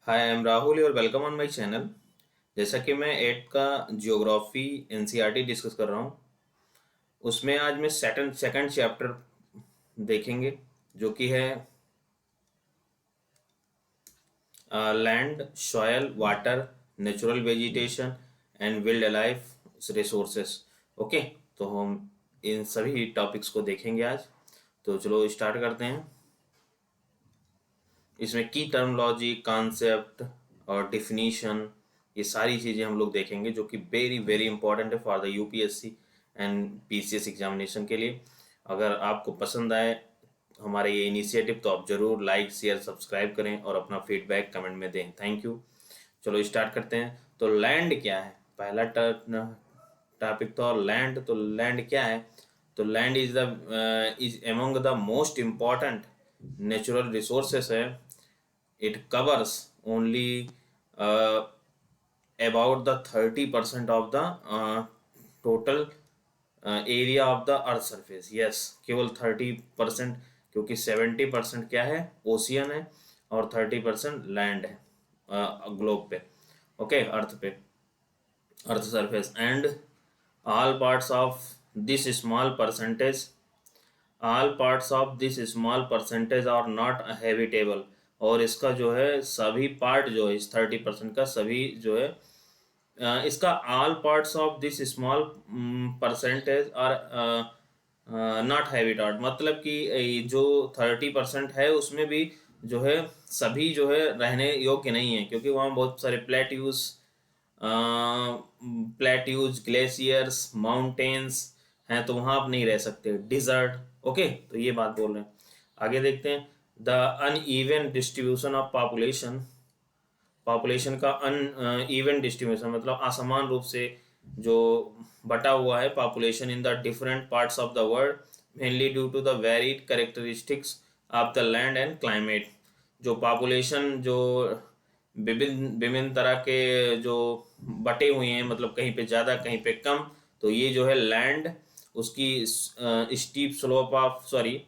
Hi I am Rahul और welcome on my channel. जैसा कि मैं एट का जियोग्राफी एनसीईआरटी डिस्कस कर रहा हूँ, उसमें आज मैं सेकंड सेकंड चैप्टर देखेंगे जो कि है land, soil, water, natural vegetation and wildlife resources. Okay, तो हम इन सभी टॉपिक्स को देखेंगे आज। तो चलो स्टार्ट करते हैं। इसमें की टर्मोलॉजी, कॉन्सेप्ट और डिफिनीशन, ये सारी चीज़ें हम लोग देखेंगे जो कि वेरी वेरी इंपॉर्टेंट है for the UPSC and PCS examination के लिए। अगर आपको पसंद आए हमारे ये इनिशिएटिव तो आप ज़रूर लाइक, शेयर, सब्सक्राइब करें और अपना फीडबैक कमेंट में दें। Thank you. चलो स्टार्ट करते हैं। तो लैंड क्या है? पहला टॉपिक तो लैंड। तो लैंड क्या है? तो land is among the most important natural resources है। It covers only uh, about the 30% of the total area of the earth surface. Yes, केवल 30%, क्योंकि 70% क्या है, ओशियन है और 30% लैंड है ग्लोब पे। ओके, अर्थ पे, earth surface. And all parts of this small percentage all parts of this small percentage are not habitable। और इसका जो है सभी पार्ट जो है, इस 30% का सभी जो है, इसका all parts of this small percentage are not habitat, मतलब कि जो 30% है उसमें भी जो है सभी जो है रहने योग्य नहीं है, क्योंकि वहाँ बहुत सारे प्लेट्यूज, ग्लेशियर्स, माउंटेन्स हैं, तो वहाँ आप नहीं रह सकते। डिजर्ट। ओके, तो ये बात बोल रहे हैं। आगे देखते हैं। The uneven distribution of population. Population का अनइवन डिस्ट्रीब्यूशन मतलब असमान रूप से जो बटा हुआ है population in the different parts of the world, mainly due to the varied characteristics of the land and climate. जो पॉपुलेशन जो विभिन्न विभिन्न तरह के जो बटे हुए हैं, मतलब कहीं पे ज़्यादा कहीं पे कम, तो ये जो है लैंड उसकी steep slope of sorry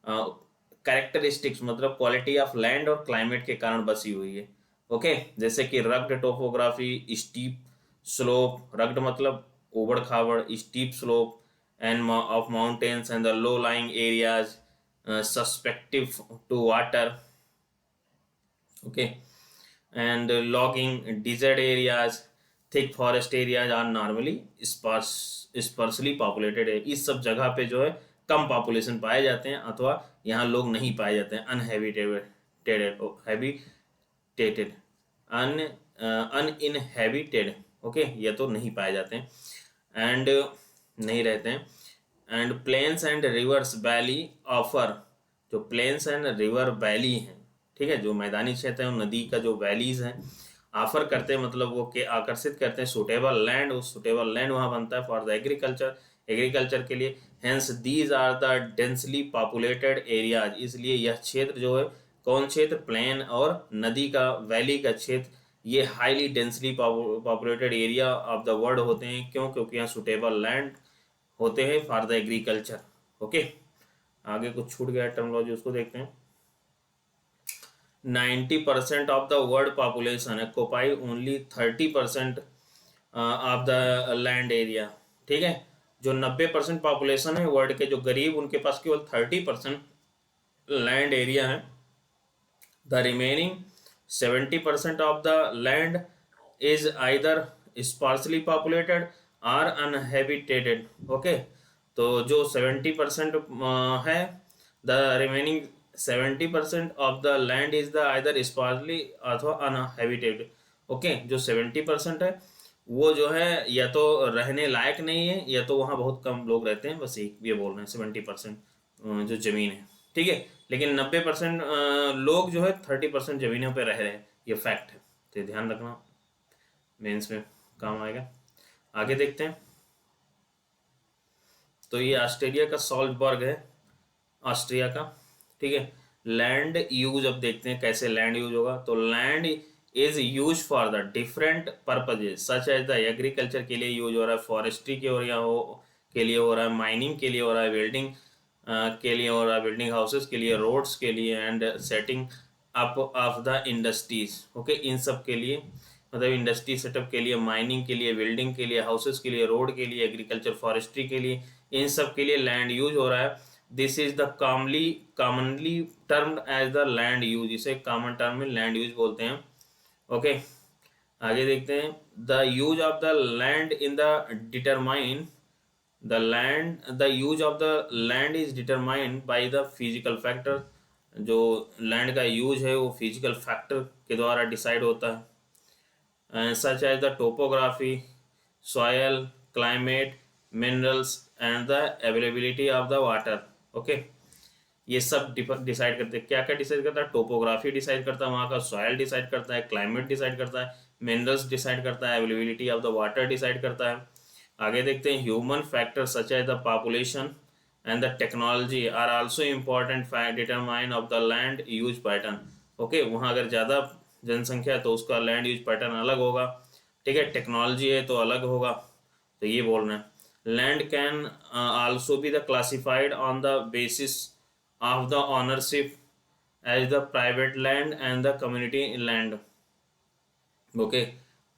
characteristics मतलब क्वालिटी ऑफ लैंड और क्लाइमेट के कारण बसी हुई है। ओके, जैसे कि rugged topography, steep slope, rugged मतलब उबड़ खाबड़, steep slope and of mountains and the low lying areas susceptive to water. Okay, and logging, desert areas, thick forest areas are normally sparsely populated है। इस सब जगह पे जो है कम पॉपुलेशन पाए जाते हैं अथवा यहाँ लोग नहीं पाए जाते हैं। अनहेबिटेटेड, हैबिटेटेड, अन अनइनहेबिटेड। ओके, ये तो नहीं पाए जाते हैं एंड नहीं रहते हैं। And plains and rivers valley offer, जो प्लेन्स एंड रिवर वैली हैं, ठीक है, जो मैदानी क्षेत्र है, नदी का जो वैलीज हैं, ऑफर करते हैं मतलब वो के आकर्षित करते हैं सूटेबल लैंड। वो सूटेबल लैंड वहाँ बनता है फॉर द एग्रीकल्चर, एग्रीकल्चर के लिए। Hence these are the densely populated areas. इसलिए यह क्षेत्र जो है, कौन क्षेत्र, प्लेन और नदी का वैली का क्षेत्र, ये highly densely populated area of the world होते हैं। क्यों? क्योंकि यहाँ सूटेबल लैंड होते हैं फॉर द एग्रीकल्चर। ओके, आगे कुछ छूट गया टर्मोलॉजी, उसको देखते हैं। 90% of the world population occupy only 30% of the land area. ठीक है, जो 90% पॉपुलेशन है वर्ल्ड के जो गरीब, उनके पास केवल 30% लैंड एरिया है। The remaining 70% of the land is either sparsely populated और अनहेबिटेटेड। ओके, तो जो 70% है, the remaining 70% of the land is the either sparsely अथवा अनहेबिटेटेड। ओके, जो 70% है वो जो है या तो रहने लायक नहीं है या तो वहाँ बहुत कम लोग रहते हैं, बस ये बोल रहे हैं 70% जो ज़मीन है। ठीक है, लेकिन 90% लोग जो है 30% ज़मीनों पर रह रहे हैं, ये फैक्ट है, तो ध्यान रखना, मेंस में काम आएगा। आगे देखते हैं। तो ये ऑस्ट्रेलिया का सॉल्टबर्ग है, ऑस्ट्रिया का। ठीक है, लैंड यूज, अब देखते हैं कैसे लैंड यूज होगा। तो land is use for the different purposes such as the agriculture के लिए यूज हो रहा है, फॉरेस्ट्री के के लिए हो रहा है, माइनिंग के लिए हो रहा है, बिल्डिंग के लिए हो रहा है, बिल्डिंग हाउसेस के लिए, रोड्स के लिए, and setting up of the industries. Okay, इन सब के लिए मतलब इंडस्ट्री सेटअप के लिए, माइनिंग के लिए, बिल्डिंग के लिए, हाउसेस के लिए, रोड के लिए, एग्रीकल्चर फॉरेस्ट्री के लिए, इन सब के लिए लैंड यूज हो रहा है। This is the commonly termed as the land use, इसे कॉमन टर्म में लैंड यूज बोलते हैं। ओके, आगे देखते हैं। The use of the land in the determine the use of the land is determined by the physical factor. जो land का use है वो फिजिकल फैक्टर के द्वारा डिसाइड होता है, such as the topography, soil, climate, minerals and the availability of the water. Okay, ये सब डिसाइड करते हैं। क्या क्या डिसाइड करता है? टोपोग्राफी डिसाइड करता है, वहाँ का सॉयल डिसाइड करता है, क्लाइमेट डिसाइड करता है, मिनरल्स डिसाइड करता है, availability of the water decide करता है। आगे देखते हैं। Human factor such as the population and the technology are also important determine of the land use pattern. Okay, वहाँ अगर ज़्यादा जनसंख्या है तो उसका लैंड यूज पैटर्न अलग होगा। ठीक है, टेक्नोलॉजी है तो अलग होगा। तो ये बोलना है। Land can also be the classified on the basis of the ownership as the private land and the community land. Okay,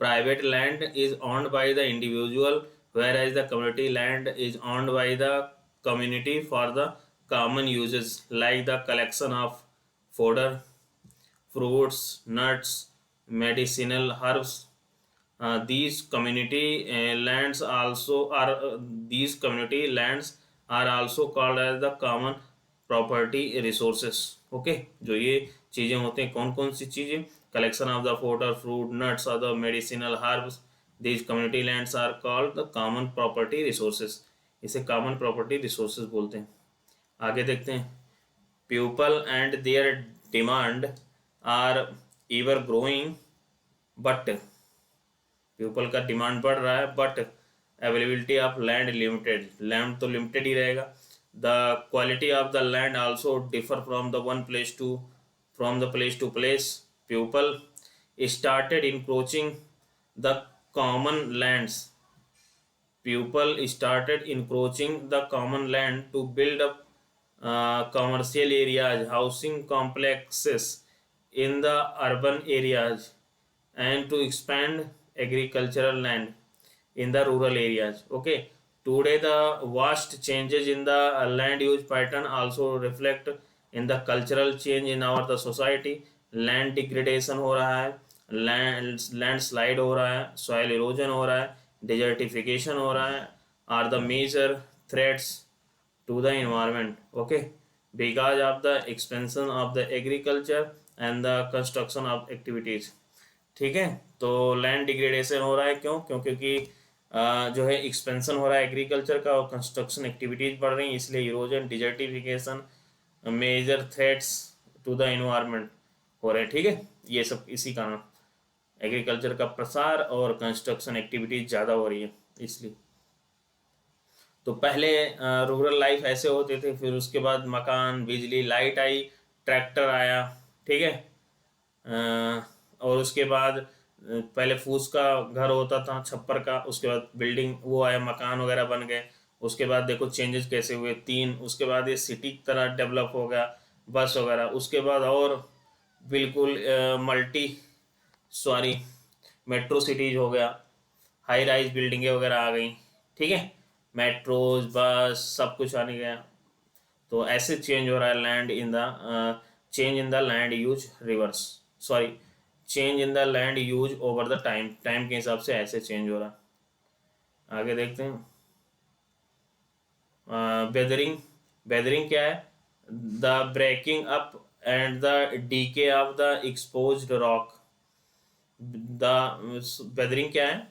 private land is owned by the individual, whereas the community land is owned by the community for the common uses like the collection of fodder, fruits, nuts, medicinal herbs. These community lands are also called as the common property resources. Okay, जो ये चीज़ें होती हैं, कौन कौन सी चीज़ें? Collection of the fodder, fruit, nuts और the medicinal herbs, these community lands are called the common property resources. इसे कॉमन प्रॉपर्टी रिसोर्सेज बोलते हैं। आगे देखते हैं। People and their demand are ever growing, but people का डिमांड बढ़ रहा है, but availability of land limited. Land तो लिमिटेड ही रहेगा। The quality of the land also differ from the place to place. People started encroaching the common lands People started encroaching the common land to build up commercial areas, housing complexes in the urban areas, and to expand agricultural land in the rural areas. Okay, today the vast changes in the land use pattern also reflect in the cultural change in our the society. Land degradation हो रहा है, landslide हो रहा है, soil erosion हो रहा है, desertification हो रहा है, are the major threats to the environment. Okay, because of the expansion of the agriculture and the construction of activities. ठीक है, तो लैंड डिग्रेडेशन हो रहा है। क्यों? क्योंकि जो है एक्सपेंशन हो रहा है एग्रीकल्चर का और कंस्ट्रक्शन एक्टिविटीज बढ़ रही हैं, इसलिए erosion, desertification, major threats to the environment हो रहे हैं। ठीक है, ये सब इसी कारण एग्रीकल्चर का प्रसार और कंस्ट्रक्शन एक्टिविटीज ज़्यादा हो रही है इसलिए। तो पहले रूरल लाइफ ऐसे होते थे, फिर उसके बाद मकान, बिजली, लाइट आई, ट्रैक्टर आया। ठीक है, और उसके बाद पहले फूस का घर होता था, छप्पर का, उसके बाद बिल्डिंग वो आया, मकान वगैरह बन गए। उसके बाद देखो चेंजेस कैसे हुए, 3। उसके बाद ये सिटी की तरह डेवलप हो गया, बस वगैरह। उसके बाद और बिल्कुल मेट्रो सिटीज हो गया, हाई राइज बिल्डिंगें वगैरह आ गई। ठीक है, मेट्रोज, बस, सब कुछ आने गया। तो ऐसे चेंज हो रहा है land in the change in the land use reverse change in the land use over the time के हिसाब से ऐसे चेंज हो रहा है। आगे देखते हैं। वेदरिंग क्या है? The breaking up and the decay of the exposed rock. The weathering क्या है?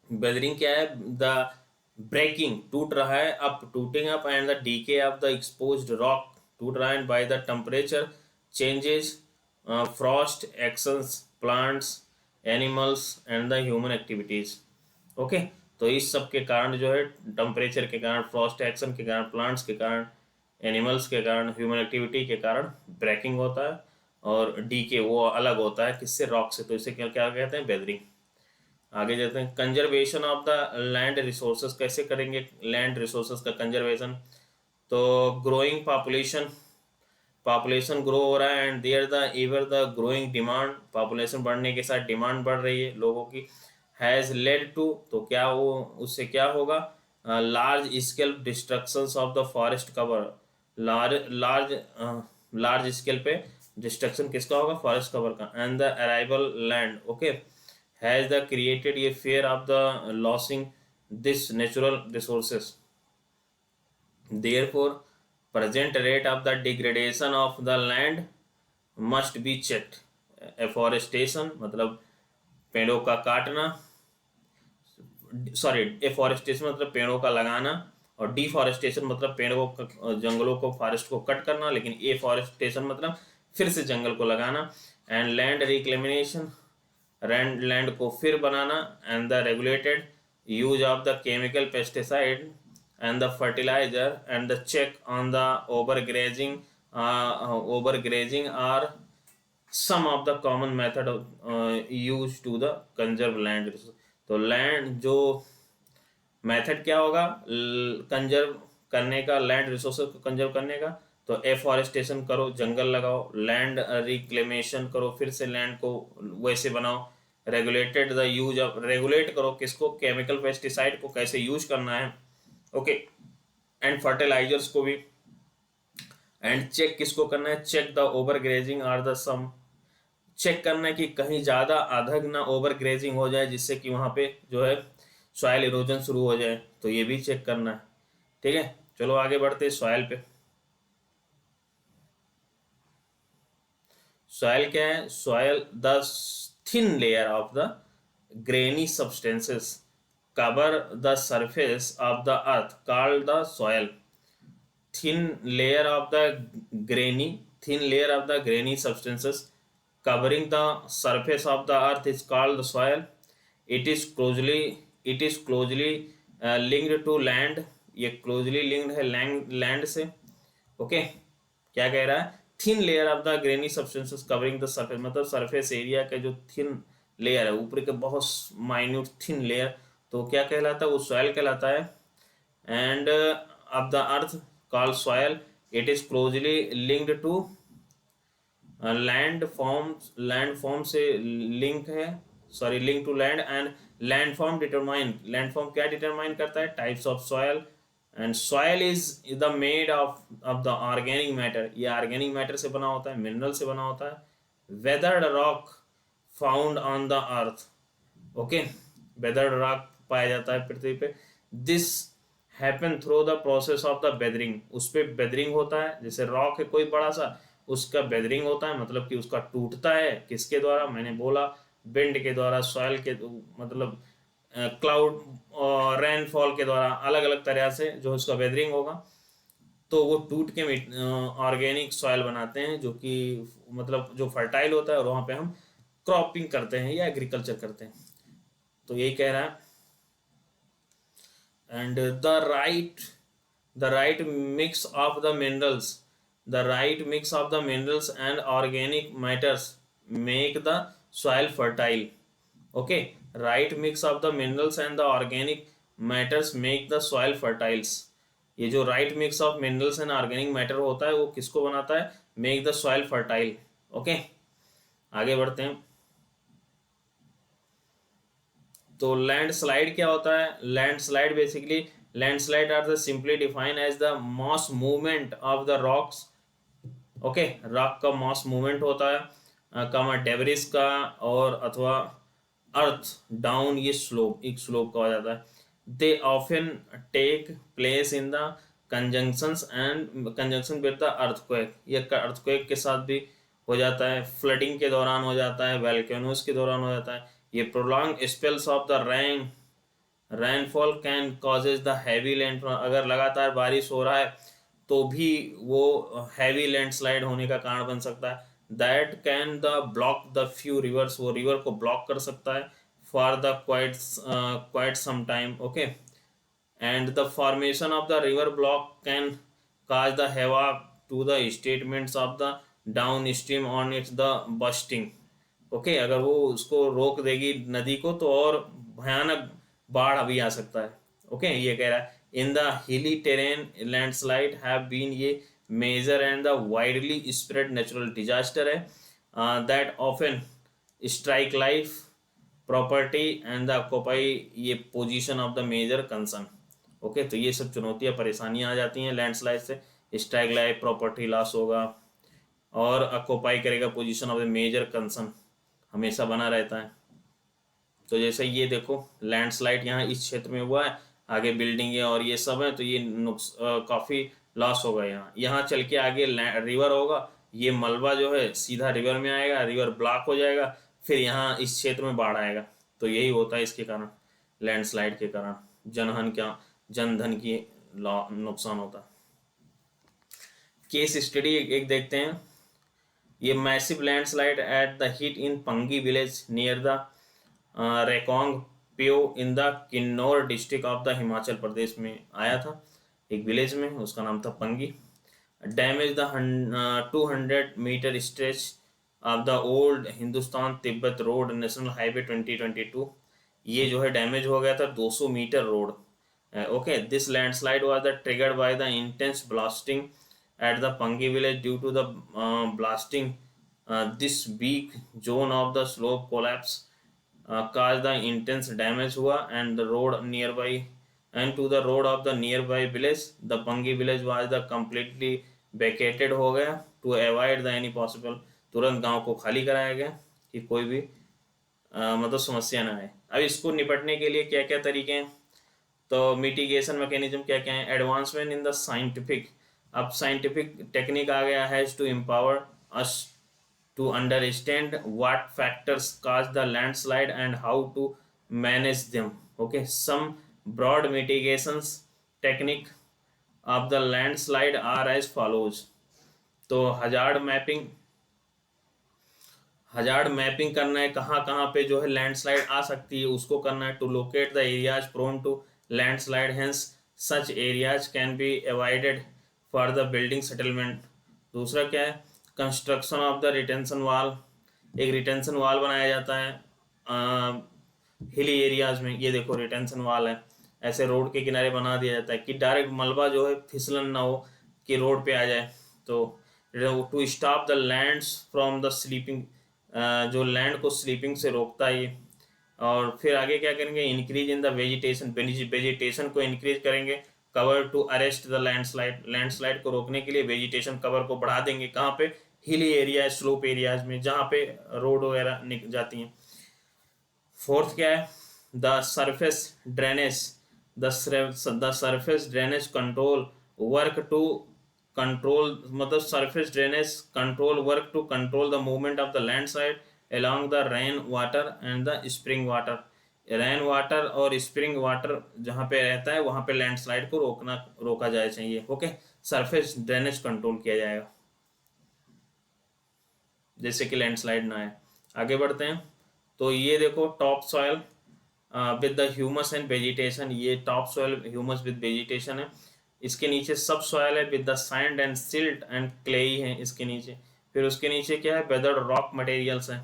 द ब्रेकिंग, टूट रहा है, अप, टूटिंग up, and the decay of the exposed rock, टूट रहा है by the temperature changes, frost actions, plants, animals and the human activities. Okay, तो इस सब के कारण जो है, टेम्परेचर के कारण, फ्रॉस्ट एक्शन के कारण, प्लांट्स के कारण, एनिमल्स के कारण, ह्यूमन एक्टिविटी के कारण ब्रेकिंग होता है। और डीके वो अलग होता है किससे? रॉक से। तो इसे क्या क्या कहते हैं? वेदरिंग। आगे जाते हैं। Conservation of the land resources कैसे करेंगे लैंड रिसोर्सेज का कंजर्वेशन? तो ग्रोइंग पॉपुलेशन पॉपुलेशन ग्रो हो रहा है and there the ever the growing demand, population बढ़ने के साथ डिमांड बढ़ रही है लोगों की, हैज़ लेड टू, तो क्या वो उससे क्या होगा, large scale destructions of the forest cover, large large large scale पे डिस्ट्रक्शन किसका होगा, फॉरेस्ट कवर का, and the arrival land, okay, has the created ये fear of the losing this natural resources. Therefore, present rate of the degradation of the land must be checked. Afforestation मतलब पेड़ों का काटना, sorry afforestation मतलब पेड़ों का लगाना, और डिफॉरेस्टेशन मतलब पेड़ों को, जंगलों को, फॉरेस्ट को कट करना, लेकिन एफॉरेस्टेशन मतलब फिर से जंगल को लगाना, एंड लैंड रिक्लेमिनेशन, लैंड को फिर बनाना, and the regulated use of the chemical pesticide and the fertiliser and the check on the over grazing are some of the common method used to the conserve land resource. तो land जो method क्या होगा conserve करने का, land resources को conserve करने का, तो एफॉरेस्टेशन करो, जंगल लगाओ, लैंड रिक्लेमेशन करो, फिर से लैंड को वैसे बनाओ, regulated the use of, regulate करो किसको, केमिकल पेस्टिसाइड को कैसे यूज करना है, ओके, एंड फर्टिलाइजर्स को भी, एंड चेक किसको करना है, check the over grazing are the some, check करना है कि कहीं ज़्यादा अधग ना ओवर ग्रेजिंग हो जाए, जिससे कि वहाँ पे जो है सॉयल इरोजन शुरू हो जाए, तो ये भी चेक करना है, ठीक है। चलो आगे बढ़ते हैं सॉयल पे। सॉयल क्या है, soil the thin layer of the granny substances cover the surface of the earth called the soil, thin layer of the thin layer of the grainy substances covering the surface of the earth is called the soil. It is closely linked to land, ये closely linked है land से, okay. क्या कह रहा है, thin layer of the granny substances covering the surface, मतलब surface area का जो थिन लेयर है, ऊपर के बहुत माइन्यूट थिन लेयर, तो क्या कहलाता है, वो सॉयल कहलाता है, and of the earth called soil. It is closely linked to land form से लिंक है, sorry link to land, and land form क्या डिटरमाइन करता है, types of soil, and soil is the made of the organic matter, ये organic matter से बना होता है, मिनरल से बना होता है, weathered rock found on the earth, okay, weathered rock पाया जाता है पृथ्वी पे, this happen through the process of the weathering, उस पर बेदरिंग होता है, जैसे रॉक है कोई बड़ा सा, उसका बेदरिंग होता है, मतलब कि उसका टूटता है किसके द्वारा, मैंने बोला विंड के द्वारा, सॉयल के मतलब क्लाउड और रेनफॉल के द्वारा, अलग अलग तरह से जो उसका बेदरिंग होगा, तो वो टूट के ऑर्गेनिक सॉयल बनाते हैं, जो कि मतलब जो फर्टाइल होता है, और वहाँ पे हम क्रॉपिंग करते हैं या एग्रीकल्चर करते हैं, तो यही कह रहा है। And the right mix of the minerals and organic matters make the soil fertile, okay, right mix of the minerals and the organic matters make the soil fertiles, ये जो right mix of minerals and organic matter होता है वो किसको बनाता है, make the soil fertile, okay. आगे बढ़ते हैं, तो लैंडस्लाइड क्या होता है, landslide basically, landslide are the simply define as the mass movement of the rocks, okay, rock का मास मूवमेंट होता है, कमा डेब्रिस का, और अथवा अर्थ डाउन, ये स्लोप, एक स्लोप का हो जाता है, they often take place in the conjunction with the earthquake, ये अर्थक्वेक के साथ भी हो जाता है, फ्लडिंग के दौरान हो जाता है, वोल्केनोस के दौरान हो जाता है, ये prolong spells of the rainfall can causes the heavy landfall, अगर लगातार बारिश हो रहा है तो भी वो हैवी लैंडस्लाइड होने का कारण बन सकता है, that can the block the few rivers, वो रिवर को ब्लॉक कर सकता है for the quite some time, okay, and the formation of the river block can cause the havoc to the statements of the downstream on its the bursting, okay, अगर वो उसको रोक देगी नदी को तो और भयानक बाढ़ भी आ सकता है, ओके, ये कह रहा है in the hilly terrain landslide have been, ये major and the widely spread natural disaster है that often strike life property and the occupy ये position of the major concern. Okay, तो ये सब चुनौतियां परेशानियां आ जाती हैं लैंडस्लाइड से। स्ट्राइक लाइफ प्रॉपर्टी लॉस होगा और ऑक्यूपाई करेगा position of the major concern, हमेशा बना रहता है। तो जैसे ये देखो लैंडस्लाइड यहाँ इस क्षेत्र में हुआ है, आगे बिल्डिंग और ये सब है, तो ये काफ़ी लॉस होगा। यहाँ चल के आगे रिवर होगा, ये मलबा जो है सीधा रिवर में आएगा, रिवर ब्लॉक हो जाएगा, फिर यहाँ इस क्षेत्र में बाढ़ आएगा। तो यही होता है इसके कारण, लैंडस्लाइड के कारण जनधन की नुकसान होता है। केस स्टडी एक देखते हैं। ये massive landslide at the hit in Pangi village near the Reckong Peo in the Kinnaur district of the Himachal Pradesh में आया था, एक विलेज में, उसका नाम था Pangi. Damage the 200 metre stretch of the old Hindustan Tibet road national highway 2022। ये जो है डैमेज हो गया था 200 metre road. Okay, this landslide was the triggered by the intense blasting at the Pangi village due to the blasting. This weak zone of the slope collapse caused the intense damage हुआ and the road nearby and to the road of the nearby village. The Pangi village was the completely vacated हो गया to avoid the any possible। तुरंत गांव को खाली कराया गया कि कोई भी मतलब समस्या ना आए। अब इसको निपटने के लिए क्या क्या तरीके हैं, तो मिटिगेशन मैकेनिज्म क्या क्या है। एडवांसमेंट इन द साइंटिफिक, अब साइंटिफिक टेक्निक आ गया है to empower us to understand what factors cause the landslide and how to manage them. Okay, some broad mitigations technique of the landslide are as follows. तो hazard mapping करना है, कहाँ कहाँ पे जो है लैंडस्लाइड आ सकती है उसको करना है। To locate the areas prone to landslide, hence such areas can be avoided for the building settlement. दूसरा क्या है, कंस्ट्रक्शन ऑफ द रिटेंशन वाल, एक रिटेंशन वाल बनाया जाता है हिली एरियाज में। ये देखो रिटेंशन वाल है, ऐसे रोड के किनारे बना दिया जाता है कि डायरेक्ट मलबा जो है फिसलन ना हो कि रोड पे आ जाए। तो to stop the lands from the sleeping, जो लैंड को स्लीपिंग से रोकता है ये। और फिर आगे क्या करेंगे, increase in the vegetation, vegetation को इंक्रीज करेंगे। Cover to arrest the landslide, landslide को रोकने के लिए वेजिटेशन कवर को बढ़ा देंगे। कहाँ पे, हिली एरिया, स्लोप एरियाज में जहाँ पे रोड वगैरह जाती हैं। फोर्थ क्या है, the surface drainage, the surface drainage control work to control, मतलब surface drainage control work to control the movement of the landslide along the rain water and the spring water. Rain water और spring water जहाँ पे रहता है वहाँ पे landslide को रोका जाए चाहिए। ओके, सरफेस ड्रेनेज कंट्रोल किया जाएगा जैसे कि लैंडस्लाइड ना आए। आगे बढ़ते हैं, तो ये देखो top soil with the humus and vegetation, ये top soil humus with vegetation है। इसके नीचे सब सॉयल है with the sand and silt and clay है इसके नीचे। फिर उसके नीचे क्या है, वेदर्ड रॉक मटेरियल्स है।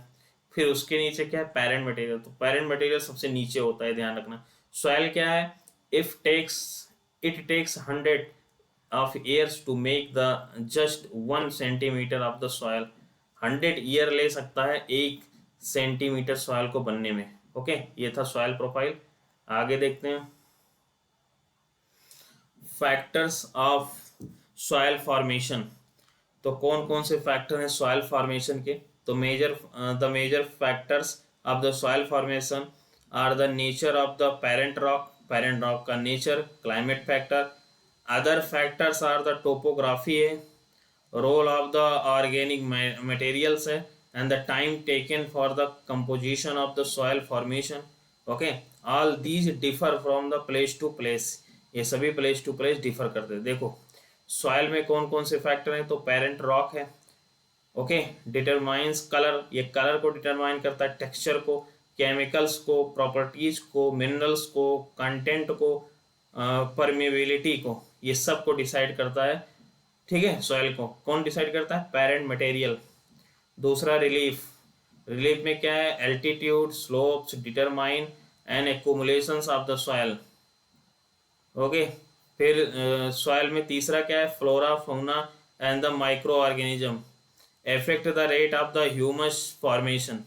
फिर उसके नीचे क्या है, पैरेंट मटेरियल। तो पैरेंट मटेरियल सबसे नीचे होता है, ध्यान रखना। सॉयल क्या है, it takes 100 of years to make the just 1 centimetre of the soil. 100 year ले सकता है 1 सेंटीमीटर सॉयल को बनने में। ओके, ये था सॉयल प्रोफाइल। आगे देखते हैं, फैक्टर्स ऑफ सॉयल फॉर्मेशन। तो कौन कौन से फैक्टर हैं सॉयल फॉर्मेशन के, तो the major factors of the soil formation are the nature of the parent rock का nature, climate factor. Other factors are the topography है, role of the organic materials है, and the time taken for the composition of the soil formation. Okay, all these differ from the place to place, ये सभी place to place differ करते हैं। देखो soil में कौन कौन से फैक्टर हैं, तो पेरेंट रॉक है। ओके, डिटरमाइंस कलर, ये कलर को डिटरमाइन करता है, टेक्सचर को, केमिकल्स को, प्रॉपर्टीज को, मिनरल्स को, कंटेंट को, परमेबिलिटी को, ये सब को डिसाइड करता है। ठीक है, सॉयल को कौन डिसाइड करता है, पेरेंट मटेरियल। दूसरा रिलीफ में क्या है, altitude, slopes determine and एक्यूमुलेशंस of the soil. Okay, फिर सॉयल में तीसरा क्या है, flora fauna and the microorganism affect the rate of the humus formation.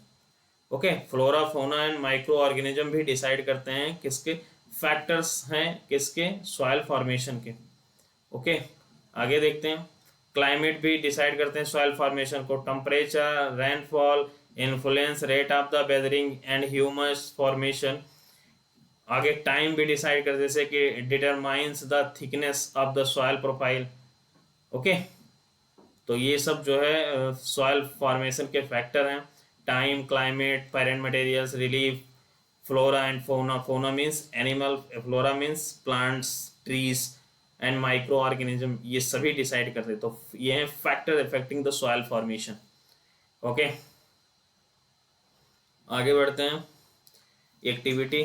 Okay, flora fauna and micro organism भी डिसाइड करते हैं किसके, फैक्टर्स हैं किसके, सॉइल फॉर्मेशन के। ओके, आगे देखते हैं। क्लाइमेट भी डिसाइड करते हैं सॉइल फॉर्मेशन को। Temperature, rainfall influence rate of the weathering and humus formation. आगे टाइम भी डिसाइड करते हैं, जैसे कि determines the thickness of the soil profile. Okay, तो ये सब जो है सॉइल फॉर्मेशन के फैक्टर हैं। Time, climate, parent materials, relief, flora and fauna. Fauna means animal, flora means plants, trees and micro organism, ये सभी डिसाइड करते हैं। तो ये हैं factor affecting the soil formation. Okay, आगे बढ़ते हैं। Activity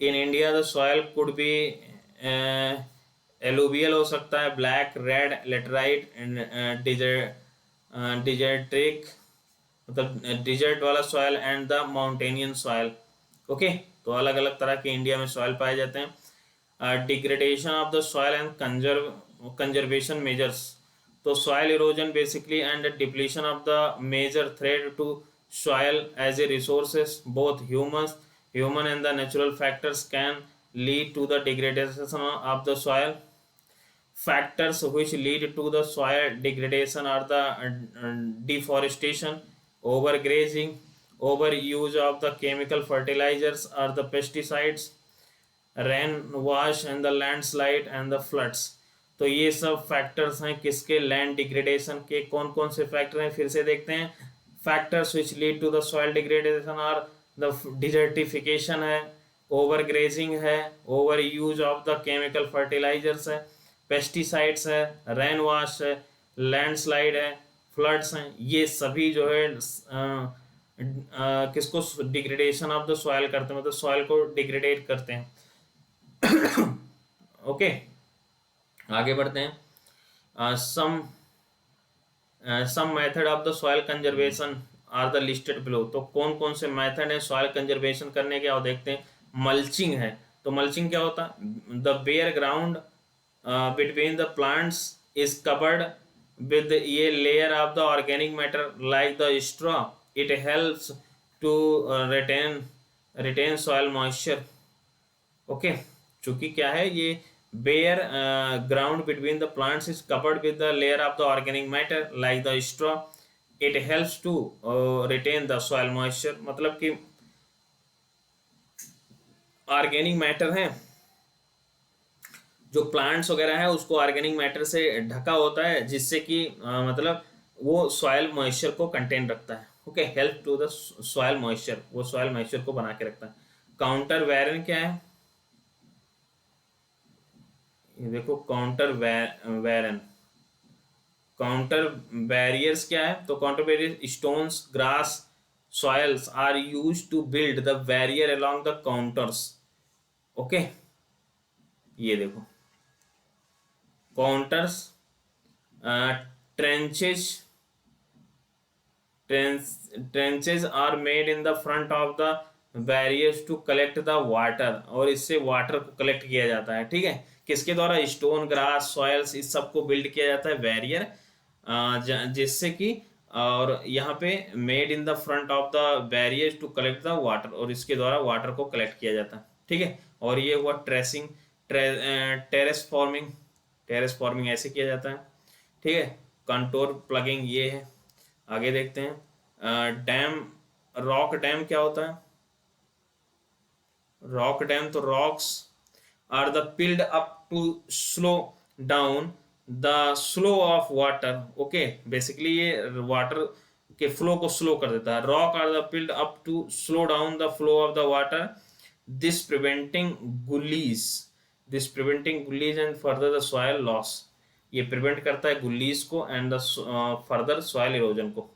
in India the soil could be alluvial हो सकता है, ब्लैक, रेड, लेटराइट, डिजर्टिक मतलब डिजर्ट वाला soil and the mountainian soil. Okay, तो अलग अलग तरह के इंडिया में सॉइल पाए जाते हैं। Degradation of the soil and conservation measures. तो soil erosion basically and depletion of the major threat to soil as a resources, both human and the natural factors can lead to the degradation of the soil. Factors which lead to the soil degradation are the deforestation, overgrazing, overuse of the chemical fertilizers or the pesticides, rain wash and the landslide and the floods. तो ये सब factors हैं किसके, land degradation के। कौन कौन से factor हैं फिर से देखते हैं। Factors which lead to the soil degradation are the desertification है, ओवर ग्रेजिंग है, over use of the chemical fertilisers है, पेस्टिसाइड्स है, रेन वॉश है, लैंडस्लाइड है, फ्लड्स हैं। ये सभी जो है किसको डिग्रेडेशन ऑफ द सॉइल करते हैं, मतलब सॉइल को डिग्रेडेट करते हैं। ओके, आगे बढ़ते हैं। Some method of the soil conservation are the listed below. तो कौन कौन से मेथड है सॉइल कंजर्वेशन करने के, और देखते हैं। मल्चिंग है, तो मल्चिंग क्या होता है, the bare ground between the plants is covered with ये layer of the organic matter like the straw. It helps to retain soil moisture. Okay, चूंकि क्या है, ये bare ground between the plants is covered with the layer of the organic matter like the straw. It helps to retain the soil moisture। मतलब कि organic matter है, जो plants वगैरह है उसको ऑर्गेनिक मैटर से ढका होता है, जिससे कि मतलब वो सॉइल मॉइस्चर को कंटेन रखता है। Okay, help to the soil moisture, वो सॉइल मॉइस्चर को बना के रखता है। काउंटर वेरन क्या है, ये देखो, काउंटर वेरन। काउंटर बैरियर्स क्या है, तो counter barrier stones, grass, soils are use to build the barrier along the counters. Okay, ये देखो counters, trenches are made in the front of the barriers to collect the water, और इससे water को collect किया जाता है। ठीक है, किसके द्वारा, स्टोन, ग्रास, सॉइल्स, इस सब को बिल्ड किया जाता है बैरियर, जिससे कि, और यहाँ पे made in the front of the barrier to collect the water, और इसके द्वारा वाटर को कलेक्ट किया जाता है। ठीक है, और ये हुआ ट्रेसिंग। टेरेस फॉर्मिंग ऐसे किया जाता है। ठीक है, कंटोर प्लगिंग ये है। आगे देखते हैं। डैम, रॉक डैम क्या होता है, रॉक डैम, तो rocks are the piled up to slow down the slow of water. Okay, basically ये वाटर के फ्लो को स्लो कर देता है। Rock are the piled up to slow down the flow of the water, this preventing gullies and further the soil loss. ये prevent करता है gullies को and the further soil erosion को,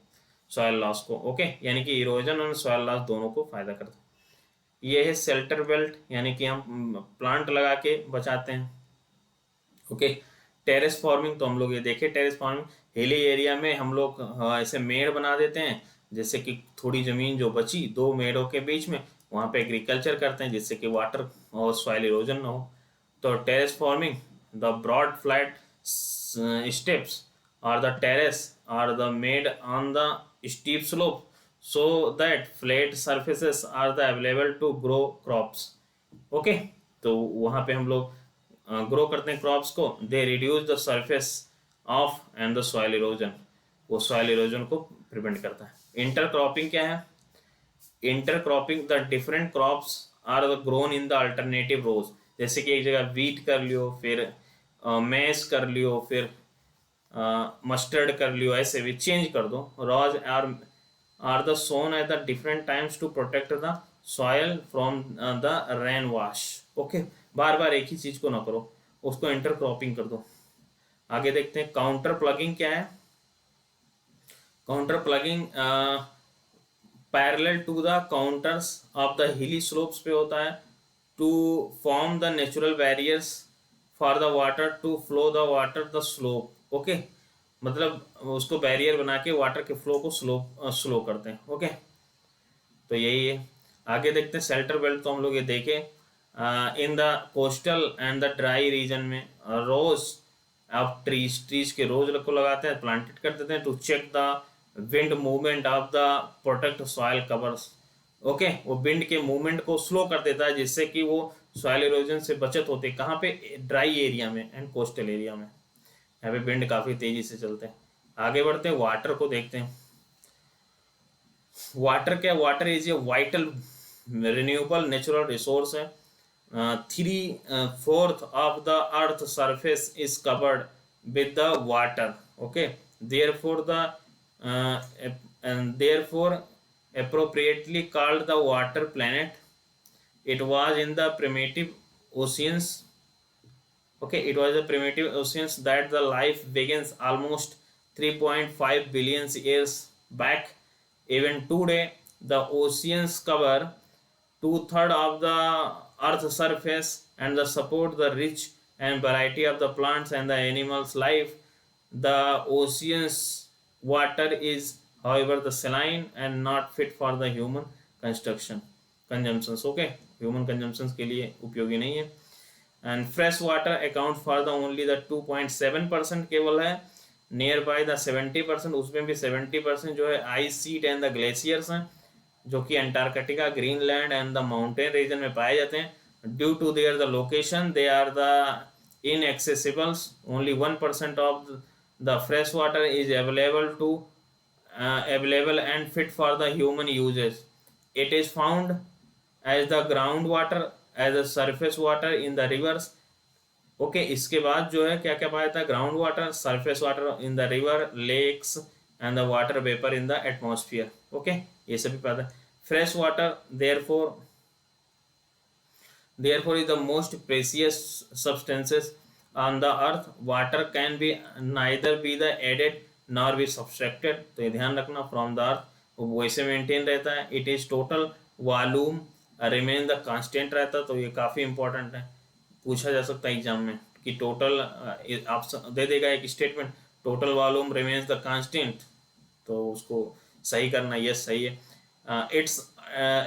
सॉइल लॉस को। Okay, यानी कि erosion और soil loss दोनों को फायदा करता है। ये है शेल्टर बेल्ट, यानी कि हम प्लांट लगा के बचाते हैं। ओके, टेरेस फार्मिंग, तो हम लोग ये देखे टेरेस फार्मिंग, हिली एरिया में हम लोग ऐसे मेड़ बना देते हैं, जैसे कि थोड़ी ज़मीन जो बची 2 मेड़ों के बीच में, वहाँ पे एग्रीकल्चर करते हैं, जिससे कि वाटर और सॉइल इरोजन ना हो। तो terrace farming, the broad flat steps or the terrace are the made on the steep slope so that flat surfaces are the available to grow crops. Okay, तो वहाँ पे हम लोग ग्रो करते हैं क्रॉप्स को. They reduce the surface of and the soil erosion, वो soil erosion को प्रिवेंट करता है. इंटरक्रॉपिंग क्या है? Intercropping the different crops are grown in the alternative rows. जैसे कि एक जगह वीट कर लियो, फिर मैस कर लियो, फिर मस्टर्ड कर लियो, ऐसे भी चेंज कर दो. Rows are the sown at the different times to protect the soil from the rain wash. Okay, बार बार एक ही चीज को ना करो, उसको इंटरक्रॉपिंग कर दो. आगे देखते हैं काउंटर प्लगिंग क्या है. Counter plugging parallel to the counters of the hilly slopes पे होता है to form the natural barriers for the water to flow the water the slope. Okay, मतलब उसको बैरियर बना के वाटर के फ्लो को स्लो करते हैं. ओके, तो यही है. आगे देखते हैं शेल्टर बेल्ट. तो हम लोग ये देखें इन the coastal and the dry region में रोज ऑफ ट्रीज के रोज को लगाते हैं, प्लांटेड कर देते हैं to check the wind movement of the protect soil covers. Okay, वो विंड के मूवमेंट को स्लो कर देता है जिससे कि वो सॉइल इरोजन से बचत होती है. कहाँ पे? ड्राई एरिया में एंड कोस्टल एरिया में. यहाँ पे विंड काफी तेजी से चलते हैं. आगे बढ़ते हैं, वाटर को देखते हैं. वाटर क्या? Water is a vital renewable natural resource है. 3/4 of the earth surface is covered with the water. Okay, therefore the and therefore appropriately called the water planet. It was in the primitive oceans. Okay, it was the primitive oceans that the life begins almost 3.5 billion years back. Even today, the oceans cover 2/3 of the Earth's surface and the support the rich and variety of the plants and the animals' life. The oceans water is however the saline and not fit for the human consumptions. Okay, human consumptions के लिए उपयोगी नहीं है. and fresh water account for the only the 2.7% केवल है. Near by the 70%, उसमें भी 70% जो है ice sheet and the glaciers हैं जो कि Antarctica, Greenland and the mountain region में पाए जाते हैं. Due to there the location they are the inaccessibles. Only 1% of the fresh water is available and fit for the human uses. It is found as the groundwater, as the surface water in the rivers. Okay, इसके बाद जो है क्या क्या पाया था? Ground water, surface water in the river, lakes and the water vapour in the atmosphere. Okay, ये सभी पाया था. Fresh water therefore is the most precious substances on the earth. Water can be neither be the added nor be subtracted. तो ये ध्यान रखना, from the earth वो वैसे मेंटेन रहता है. It is total volume remain the constant रहता है. तो ये काफ़ी इंपॉर्टेंट है, पूछा जा सकता है एग्जाम में कि टोटल आप दे देगा एक statement, total volume remains the constant, तो उसको सही करना. यस, सही है. It's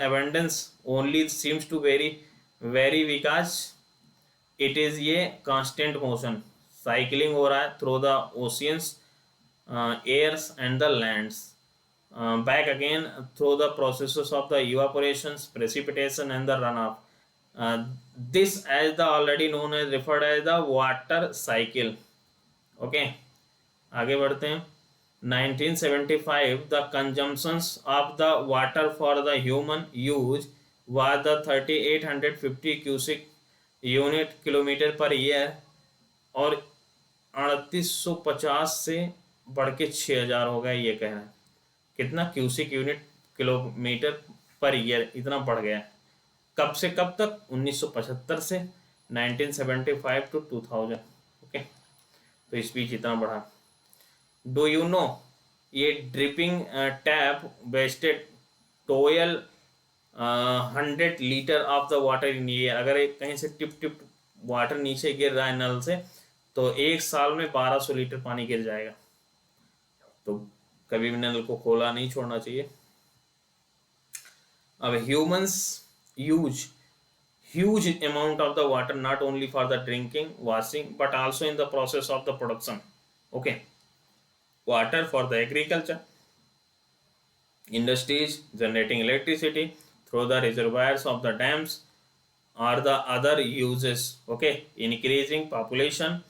abundance only seems to vary because it is ये कांस्टेंट मोशन, साइकिलिंग हो रहा है through the oceans, airs and the lands, back again through the processes of the evaporations, precipitation and the runoff. This as the already known as referred as the water cycle. Okay, आगे बढ़ते हैं. 1975 the consumptions of the water for the human use was the 3850 cubic unit kilometer per year, और 3850 से बढ़ के 6000 हो गया. ये कह रहे हैं कितना? Cusec unit kilometre per year, इतना बढ़ गया. कब से कब तक? 1975 से 1975 टू 2000. ओके, तो इस बीच इतना बढ़ा. डू यू नो ये dripping tap wasted 100 litre of the water in year. अगर कहीं से टिप टिप वाटर नीचे गिर रहा है नल से, तो एक साल में 1200 लीटर पानी गिर जाएगा. तो कभी भी नल को खोला नहीं छोड़ना चाहिए. अब humans use huge amount of the water not only for the drinking, washing but also in the process of the production. Okay, water for the agriculture, industries generating electricity through the reservoirs of the dams or the other uses. Okay, increasing population,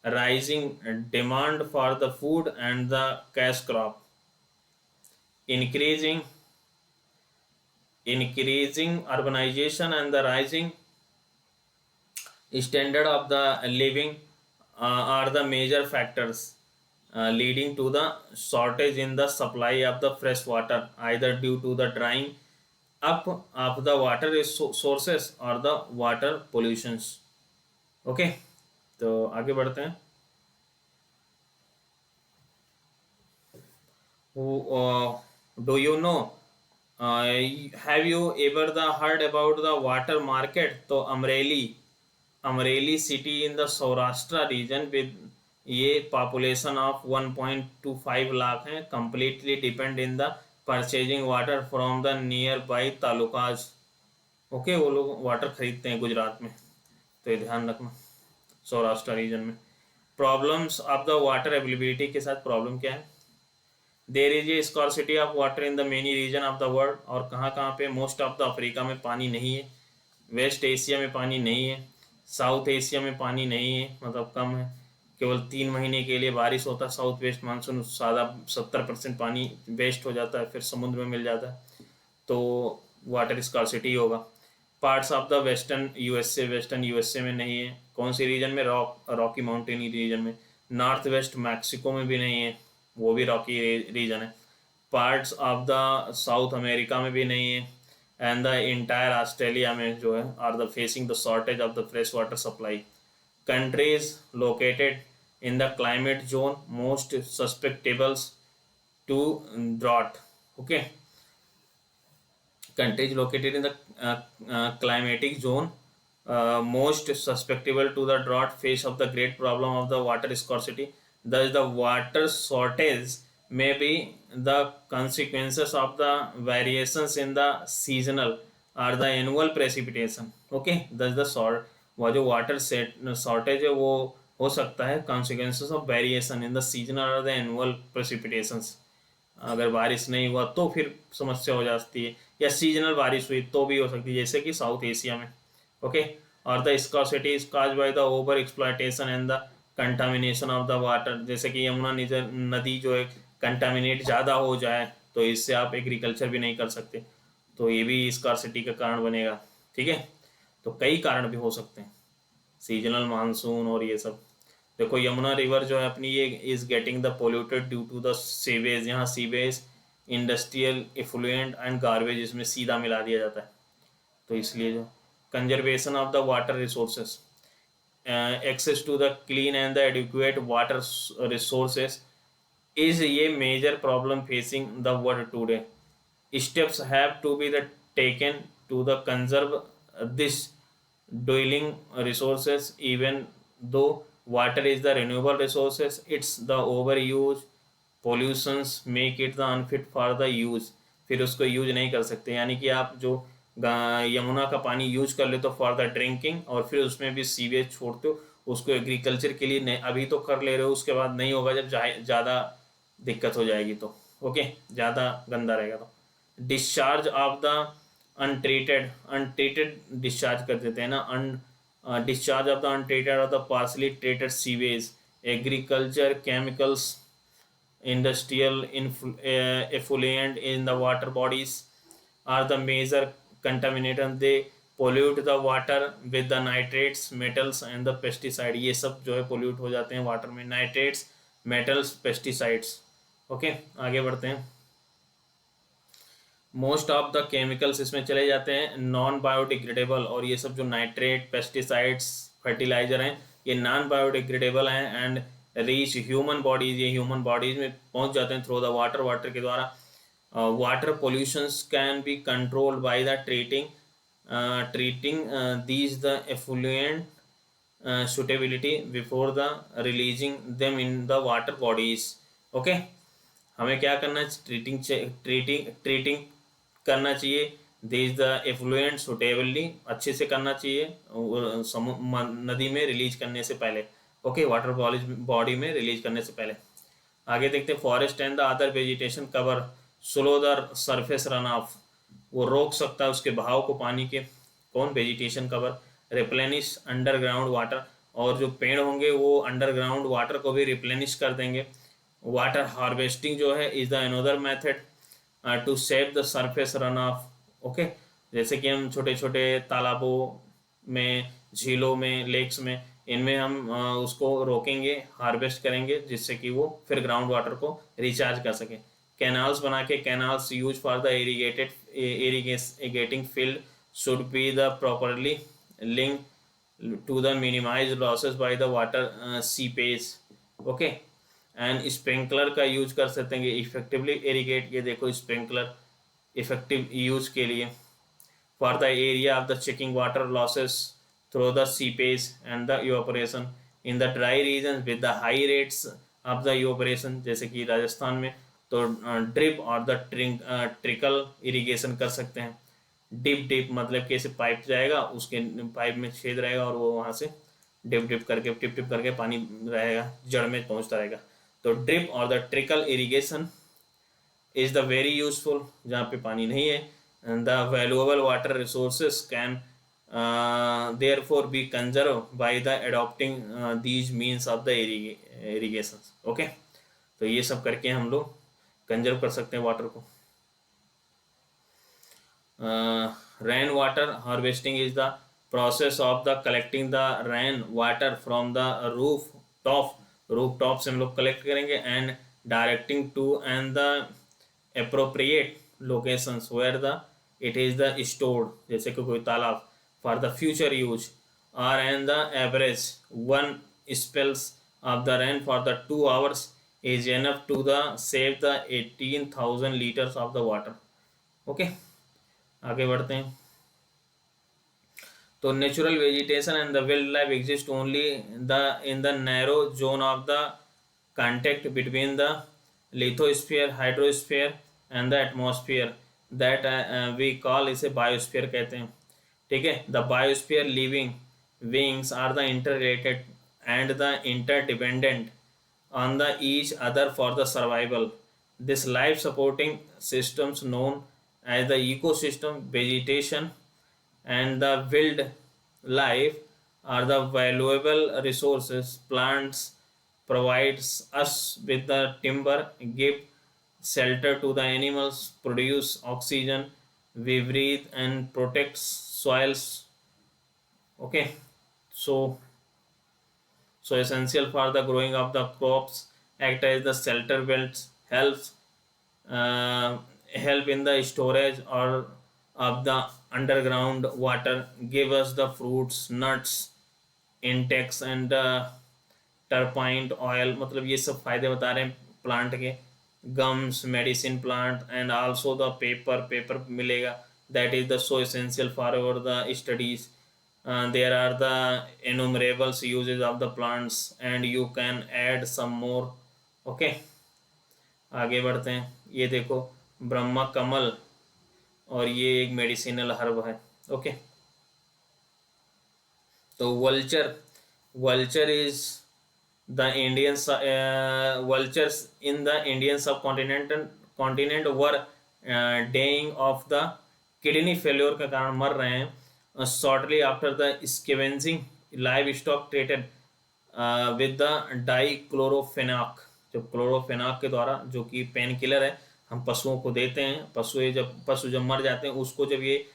rising demand for the food and the cash crop, increasing increasing urbanization and the rising standard of the living are the major factors leading to the shortage in the supply of the fresh water, either due to the drying up of the water sources or the water pollutions. Okay, तो आगे बढ़ते हैं. Do you know, have you ever the heard about the water market? तो Amreli city in the Saurashtra region with ये population of 1.25 lakh है, completely depend in the purchasing water from the near by talukas. Okay, वो लोग water खरीदते हैं गुजरात में, तो ये ध्यान रखना. सौराष्ट्र रीजन में problems of the water availability के साथ प्रॉब्लम क्या है? There is a scarcity of water in the many region of the world. और कहाँ कहाँ पे? मोस्ट ऑफ द अफ्रीका में पानी नहीं है, वेस्ट एशिया में पानी नहीं है, साउथ एशिया में पानी नहीं है, मतलब कम है, केवल 3 महीने के लिए बारिश होता है. साउथ वेस्ट मानसून सादा 70% पानी वेस्ट हो जाता है, फिर समुद्र में मिल जाता है, तो वाटर स्कॉर्सिटी होगा. Parts of the western USA में नहीं है. कौन सी रीजन में? रॉकी माउंटेन रीजन में. नॉर्थ वेस्ट मैक्सिको में भी नहीं है, वो भी रॉकी रीजन है. Parts of the south America में भी नहीं है. एंड द इंटायर ऑस्ट्रेलिया में जो है are the facing the shortage of the fresh water supply. Countries located in the climate zone most susceptibles to drought. Okay, countries located in the climatic zone most susceptible to the drought face of the great problem of the water scarcity. Thus the water shortage may be the consequences of the variations in the seasonal or the annual precipitation. Okay, thus the वो जो water shortage है वो हो सकता है consequences of variation in the seasonal or the annual precipitations. अगर बारिश नहीं हुआ तो फिर समस्या हो जाती है, या सीजनल बारिश हुई तो भी हो सकती है, जैसे कि साउथ एशिया में. ओके, और the scarcity is cause by the over exploitation and the contamination of the water. जैसे कि यमुना नदी जो है कंटामिनेट ज़्यादा हो जाए तो इससे आप एग्रीकल्चर भी नहीं कर सकते, तो ये भी स्कॉसिटी का कारण बनेगा. ठीक है, तो कई कारण भी हो सकते हैं, सीजनल मानसून और ये सब. देखो यमुना रिवर जो है अपनी ये is getting the polluted due to the sewage. यहाँ sewage, industrial effluent and garbage इसमें सीधा मिला दिया जाता है, तो इसलिए जो conservation of the water resources, access to the clean and the adequate water resources is a major problem facing the world today. Steps have to be taken to the conserve this dwelling resources. Even though water is the renewable resources, it's the overuse pollutions make it the unfit for the use. फिर उसको use नहीं कर सकते, यानी कि आप जो यमुना का पानी यूज कर लेते हो फॉर द ड्रिंकिंग, और फिर उसमें भी सीवेज छोड़ते हो, उसको एग्रीकल्चर के लिए नहीं, अभी तो कर ले रहे हो, उसके बाद नहीं होगा जब ज़्यादा दिक्कत हो जाएगी तो. ओके, ज़्यादा गंदा रहेगा तो. Discharge of the untreated discharge कर देते हैं ना. डिस्चार्ज ऑफ द अनट्रीटेड और the partially treated sewage, agriculture chemicals, industrial effluent in the water bodies are the major contaminant. They pollute the water with the nitrates, metals and the pesticide. ये सब जो है pollute हो जाते हैं water में, nitrates, metals, pesticides. Okay, आगे बढ़ते हैं. मोस्ट ऑफ द केमिकल्स इसमें चले जाते हैं नॉन बायोडिग्रेडेबल, और ये सब जो नाइट्रेट, पेस्टिसाइड्स, फर्टिलाइजर हैं ये नॉन बायोडिग्रेडेबल हैं एंड रीच ह्यूमन बॉडीज, ये ह्यूमन बॉडीज में पहुंच जाते हैं थ्रू द वाटर के द्वारा. Water pollutions can be controlled by the treating these the effluent suitability before the releasing them in the water bodies. Okay, हमें क्या करना है? ट्रीटिंग करना चाहिए दीज द एफ्लुएंट सुटेबली, अच्छे से करना चाहिए नदी में रिलीज करने से पहले. ओके, वाटर बॉडी में रिलीज करने से पहले। आगे देखते हैं, forest and the other vegetation cover slow the surface run of, वो रोक सकता है उसके बहाव को पानी के। कौन? Vegetation cover. Replenish underground water, और जो पेड़ होंगे वो अंडरग्राउंड वाटर को भी रिप्लेनिश कर देंगे। वाटर हार्वेस्टिंग जो है is the another method to save the surface run off. Okay, जैसे कि हम छोटे छोटे तालाबों में, झीलों में, लेक्स में, इनमें हम उसको रोकेंगे, हार्वेस्ट करेंगे, जिससे कि वो फिर ग्राउंड वाटर को रिचार्ज कर सके। कैनाल्स बना के, canals use for the irrigating field should be the properly link to the minimise losses by the water seepage. Okay, and sprinkler का यूज कर सकते हैं इफेक्टिवली इरीगेट। ये देखो स्प्रिंकलर इफेक्टिव यूज के लिए for the area of the checking water losses through the seepage and the evaporation in the dry regions with the high rates of the evaporation, जैसे कि राजस्थान में तो ड्रिप और the trickle irrigation कर सकते हैं। डिप मतलब कि ऐसे पाइप जाएगा, उसके पाइप में छेद रहेगा और वो वहाँ से टिप टिप करके पानी रहेगा, जड़ में पहुँचता रहेगा। तो ड्रिप और the trickle irrigation is the very useful, जहाँ पे पानी नहीं है। The valuable water resources can therefore be conserved by the adopting these means of the irrigation. Okay, तो ये सब करके हम लोग कंजर्व कर सकते हैं वाटर को। Rain water harvesting is the process of the collecting the rain water from the roof top से हम लोग कलेक्ट करेंगे and directing to and the appropriate locations where the it is the stored, जैसे कि कोई तालाब, for the future use, or and the average one spells of the rain for the 2 hours is enough to the save the 18,000 liters of the water. Okay, आगे बढ़ते हैं। तो natural vegetation and the wild life exist only in the narrow zone of the contact between the lithosphere, hydrosphere and the atmosphere that we call इसे biosphere कहते हैं। ठीक है, the biosphere living beings are the interrelated and the interdependent on the each other for the survival. This life supporting systems known as the ecosystem, vegetation and the wild life are the valuable resources. Plants provides us with the timber, give shelter to the animals, produce oxygen we breathe and protects soils. Okay, so essential for the growing of the crops, act as the shelter belts, help in the storage or of the underground water, give us the fruits, nuts, insects and turpentine oil, मतलब ये सब फायदे बता रहे हैं plant के। Gums medicine plant and also the paper मिलेगा, that is the so essential for our the studies. There are the innumerables uses of the plants and you can add some more. Okay, आगे बढ़ते हैं। ये देखो ब्रह्मा कमल, और ये एक medicinal herb है। ओके, तो vulture is the Indian vultures in the Indian subcontinent were dying of the kidney failure के कारण मर रहे हैं। shortly after the scavenging livestock treated with the dichlorofenac, जब क्लोरोफेनाक के द्वारा, जो कि पेन किलर है, हम पशुओं को देते हैं। पशु जब मर जाते हैं उसको जब ये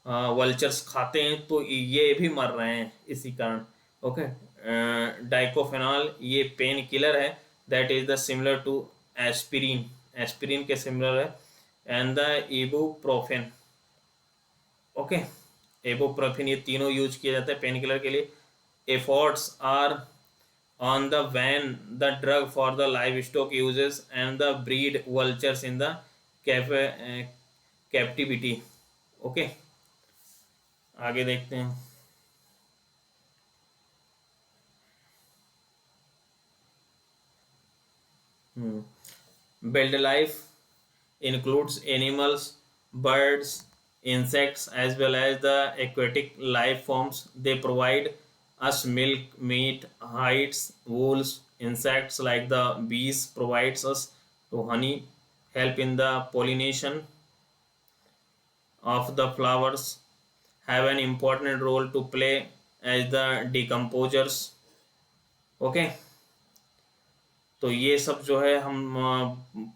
वल्चर्स खाते हैं तो ये भी मर रहे हैं इसी कारण। ओके, डाइकोफेनॉल ये पेन किलर है, that is the similar to aspirin के सिमिलर है, and the ibuprofen. Okay, ibuprofen, ये तीनों यूज किए जाते हैं पेन किलर के लिए। Efforts are on the ban the drug for the live stock uses and the breed vultures in the captivity. Okay, आगे देखते हैं। Wild life includes animals, birds, insects, as well as the aquatic life forms. They provide us milk, meat, hides, wools. Insects like the bees provides us to honey, help in the pollination of the flowers, have an important role to play as the decomposers. Okay, तो ये सब जो है हम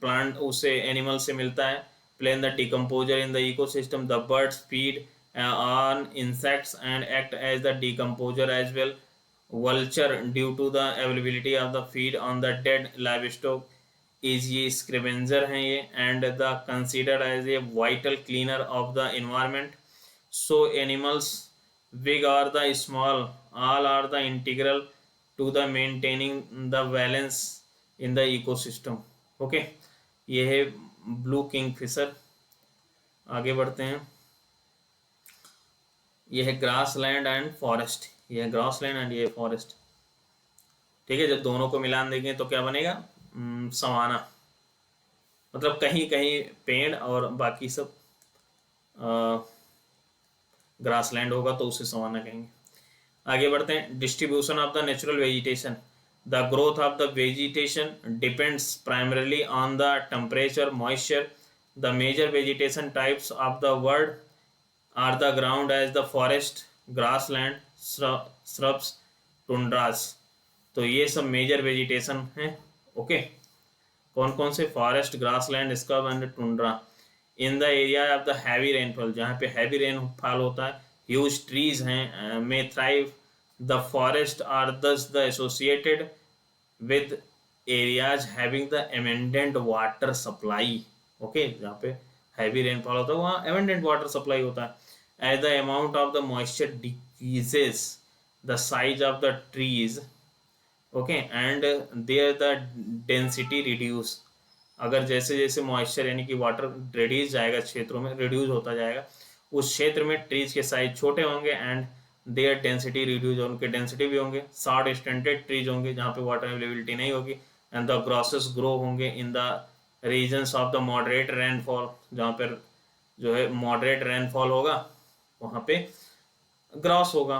plant उसे animal से मिलता है. Play in the decomposer in the ecosystem. The birds feed on insects and act as the decomposer as well. Vulture, due to the availability of the feed on the dead livestock, is ये scavenger हैं ये, and the considered as a vital cleaner of the environment. So animals, big or the small, all are the integral to the maintaining the balance in the ecosystem. Okay, ये है blue king Fisher. आगे बढ़ते हैं. ये है grass land and forest. ये है grass land and ये फॉरेस्ट. ठीक है, जब दोनों को मिलान देंगे तो क्या बनेगा? सवाना. मतलब कहीं कहीं पेड़ और बाकी सब ग्रास लैंड होगा तो उसे सवाना कहेंगे. आगे बढ़ते हैं. Distribution of the natural vegetation. The growth of the vegetation depends primarily on the temperature, moisture. The major vegetation types of the world are the ground as the forest, grassland, shrubs, tundras. तो ये सब major vegetation हैं. Okay, कौन कौन से? Forest, grassland, scrub and tundra. In the area of the heavy rainfall, जहाँ पे heavy rainfall होता है, ह्यूज ट्रीज हैं, मे थ्राइव. द फॉरेस्ट आर दस the associated with areas having the abundant water supply. Okay, जहाँ पे हैवी रेनफॉल होता है वहाँ एबंडेंट वाटर सप्लाई होता है. As the amount of the moisture decreases, the size of the trees, okay, and there the density reduce. अगर जैसे जैसे मॉइस्चर यानी कि वाटर रिड्यूस जाएगा, क्षेत्रों में रिड्यूस होता जाएगा, उस क्षेत्र में ट्रीज के साइज छोटे होंगे एंड देयर डेंसिटी रिड्यूस, उनके डेंसिटी भी होंगे. शॉर्ट स्टैंडर्ड ट्रीज होंगे जहाँ पे वाटर अवेलेबिलिटी नहीं होगी. एंड द ग्रॉसेस ग्रो होंगे in the regions of the moderate rainfall, जहाँ पर जो है मॉडरेट रेनफॉल होगा वहाँ पे ग्रास होगा.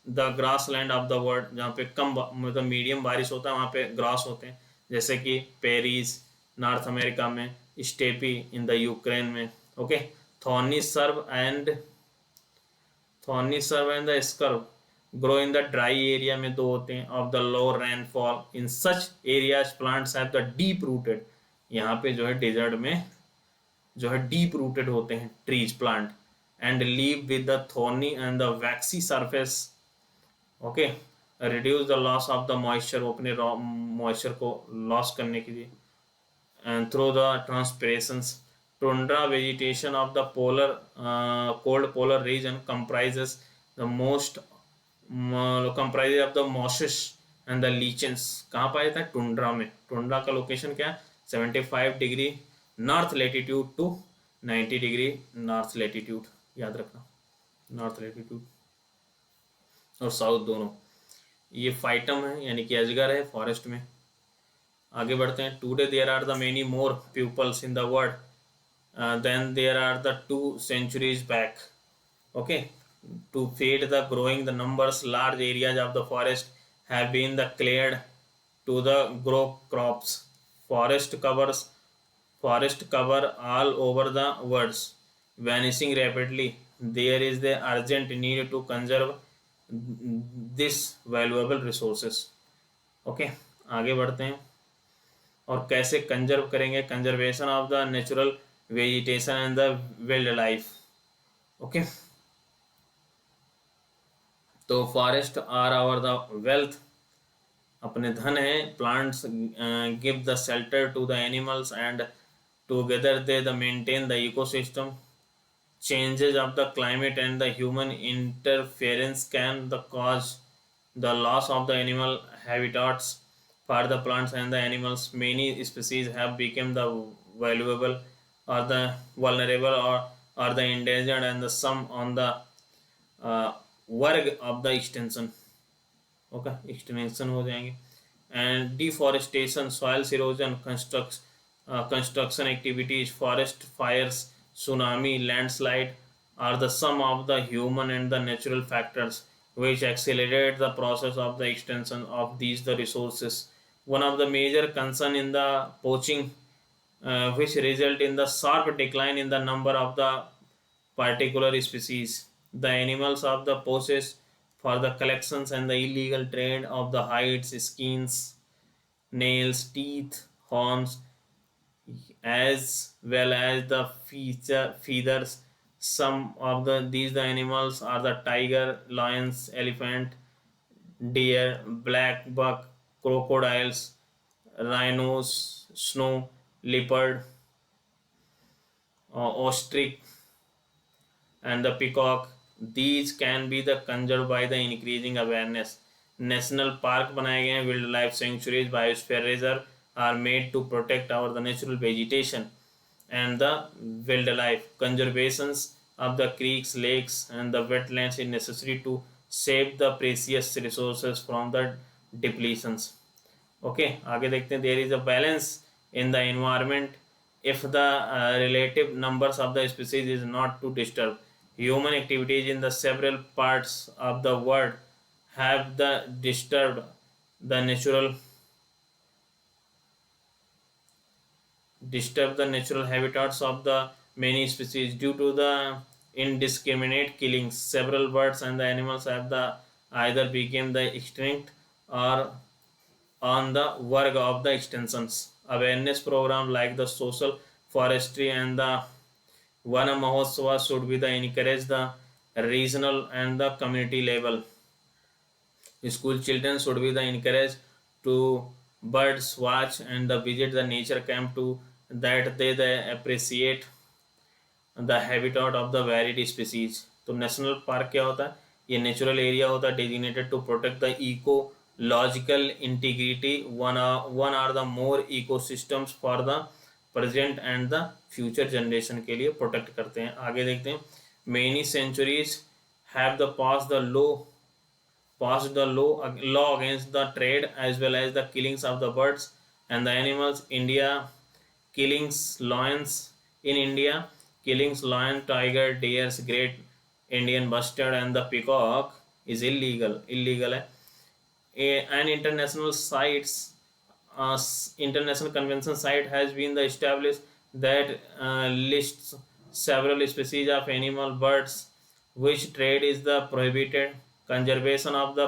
The grass land of the world, जहाँ पे कम मतलब मीडियम बारिश होता है वहाँ पे ग्रास होते हैं, जैसे कि पेरिस नॉर्थ अमेरिका में, स्टेपी इन द यूक्रेन में. Okay, thorny shrub and the scrub grow in the dry area में दो होते हैं of the low rainfall. In such areas plants have the deep rooted. यहाँ पे जो है डेजर्ट में जो है डीप रूटेड होते हैं trees, plant, and leave with the thorny and the waxy surface. okay, reduce the loss of the moisture, वो अपने moisture को loss करने के लिए. and through the transpirations. Tundra vegetation of the polar cold polar region comprises of the mosses and the lichens. कहाँ पाया जाता है? टुंड्रा में. टुंड्रा का लोकेशन क्या है? 75 degree north latitude to 90 degree north latitude. याद रखना, नॉर्थ लेटीट्यूड और साउथ दोनों. ये फाइटम है यानी कि अजगर है फॉरेस्ट में. आगे बढ़ते हैं. Today there are the many more peoples in the world than there are the 2 centuries बैक. Okay, to feed the growing the numbers large areas of the forest have been the cleared to the grow crops. Forest cover all over the world vanishing rapidly. There is the urgent need to conserve this valuable resources. Okay, आगे बढ़ते हैं. और कैसे conserve करेंगे? Conservation of the natural vegetation and the wild life. Okay, तो forest are our the wealth, अपने धन है. Plants give the shelter to the animals and together they the maintain the ecosystem. Changes of the climate and the human interference can cause the loss of the animal habitats for the plants and the animals. Many species have become the valuable or the vulnerable or the endangered, and the some on the verge of the extinction. Okay, extinction हो जाएंगे. And deforestation, soil erosion, construction activities, forest fires, tsunami, landslide are the sum of the human and the natural factors. which accelerate the process of the extension of these the resources. One of the major concern in the poaching, which result in the sharp decline in the number of the particular species. The animals of the poaches for the collections and the illegal trade of the hides, skins, nails, teeth, horns, as well as the feathers. Some of these the animals are the tiger, lions, elephant, deer, black buck, crocodiles, rhinos, snow leopard, ostrich, and the peacock. These can be the conjured by the increasing awareness. National park बनाए गए हैं, wild life sanctuaries, biosphere reserve are made to protect our the natural vegetation and the wildlife. Conservations of the creeks, lakes, and the wetlands is necessary to save the precious resources from the depletions. Okay, आगे देखते हैं. There is a balance in the environment if the relative numbers of the species is not to disturb. Human activities in the several parts of the world have the disturbed the natural habitats of the many species due to the indiscriminate killings. Several birds and the animals have the either became the extinct or on the work of the extensions. Awareness program like the social forestry and the Vana Mahotsava should be the encourage the regional and the community level. School children should be the encouraged to birds watch and the visit the nature camp to that they appreciate the habitat of the varied species. तो national park क्या होता है? ये natural area होता है designated to protect the ecological integrity one or the more ecosystems for the present and the future generation के लिए protect करते हैं. आगे देखते हैं. Many centuries have the passed the law against the trade as well as the killings of the birds and the animals. In India, killings lion, tiger, deers, great Indian bustard and the peacock is illegal. Illegal है. An international convention site has been established that lists several species of animal birds which trade is the prohibited. Conservation of the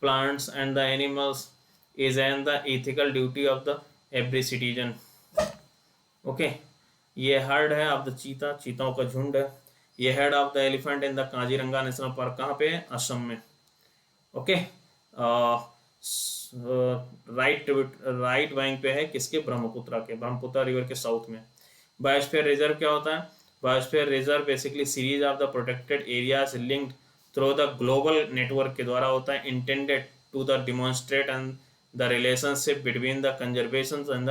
plants and the animals is an the ethical duty of the every citizen. Okay. ये heard है of the चीताओं का झुंड है. ये head of the elephant in the Kaziranga national park कहाँ पे है? असम में. ओके. राइट बैंक पे है किसके? ब्रह्मपुत्र के, ब्रह्मपुत्र रिवर के साउथ में. बायोस्फीयर रिजर्व क्या होता है? Biosphere reserve basically series of the protected areas linked through the global network के द्वारा होता है, intended to the demonstrate and the relationship between the conservation and the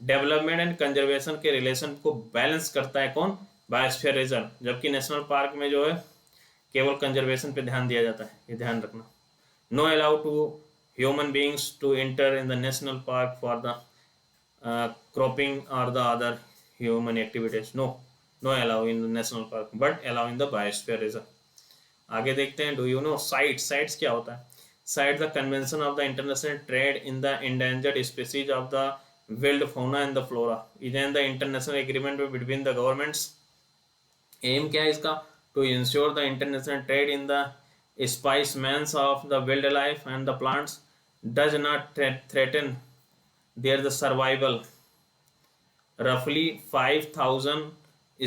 development and conservation के relation को balance करता है कौन? Biosphere reserve. जबकि नेशनल पार्क में जो है केवल कंजर्वेशन पे ध्यान दिया जाता है, ये ध्यान रखना. No allow to human beings to enter in the national park for the cropping और the other human activities. No allow in the national park but allow in the biosphere reserve. आगे देखते हैं. डू यू नो साइट्स क्या होता है? Site the convention of the international trade in the endangered species of the wild fauna and the flora is in the international agreement between the governments. Aim क्या है इसका? To ensure the international trade in the specimens of the wildlife and the plants does not threaten their the survival. Roughly 5,000